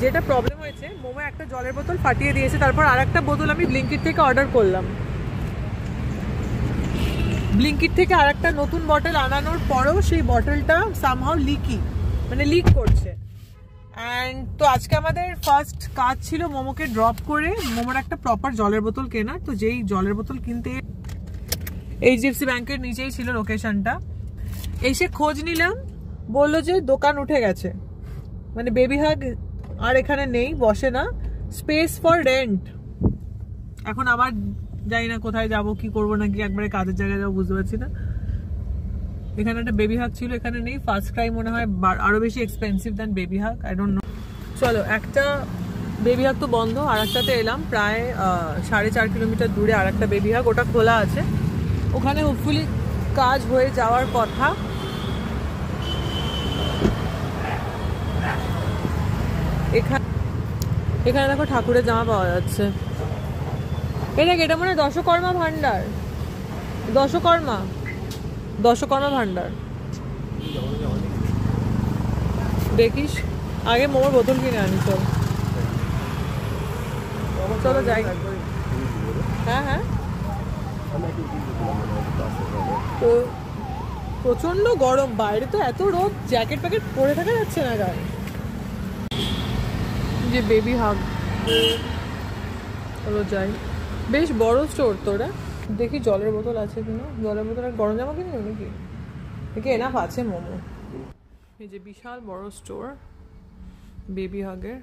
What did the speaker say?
যেটা প্রবলেম হয়েছে, মোমো একটা জলের বোতল ফাটিয়ে দিয়েছে, তারপর আরেকটা বোতল আমি ব্লিঙ্কিট থেকে অর্ডার করলাম। ব্লিঙ্কিট থেকে আরেকটা নতুন বটল আনানোর পরেও সেই বটলটা সামহাউ লিকি, মানে লিক করছে। অ্যান্ড তো আজকে আমাদের ফার্স্ট কাজ ছিল মোমোকে ড্রপ করে মোমোর একটা প্রপার জলের বোতল কেনার। তো যেই জলের বোতল কিনতে এইচডিএফসি ব্যাংকের নিচেই ছিল লোকেশনটা, এসে খোঁজ নিলাম, বললো যে দোকান উঠে গেছে, মানে বেবি হাগ আর এখানে নেই, বসে না, স্পেস ফর রেন্ট। এখন আবার জানি না কোথায় যাব, কি করবো, নাকি একবারে কাজের জায়গায় যাবো বুঝতে পারছি না। এখানে একটা বেবি হাগ ছিল, এখানে নেই। ফার্স্ট ক্রাই মনে হয় আরো বেশি expensive then baby hug, I don't know. চলো, একটা বেবি হাগ তো বন্ধ, আর একটাতে এলাম প্রায় 4.5 কিলোমিটার দূরে আর একটা বেবি হাগ, ওটা খোলা আছে। ওখানে হোপফুলি কাজ হয়ে যাওয়ার কথা। এখানে দেখো ঠাকুরের জামা পাওয়া যাচ্ছে। এটা মনে হয় দশকর্মা ভান্ডার, দশকর্মা ভান্ডার। দেখিস, আগে মোমোর বোতল কিনে আনি। চলো যাই। হ্যাঁ হ্যাঁ, তো প্রচন্ড গরম বাইরে, তো এত রোদ, জ্যাকেট প্যাকেট পরে থাকা যাচ্ছে না গায়ে। যে বেবি হাগ, চলো যাই। বেশ বড় স্টোর তোরা, দেখি জলের বোতল আছে কিনা। জলের বোতল আর গরম জামা কিনে নাকি, দেখি এনাফ আছে মোমো। এই যে বিশাল বড় স্টোর বেবি হাগের।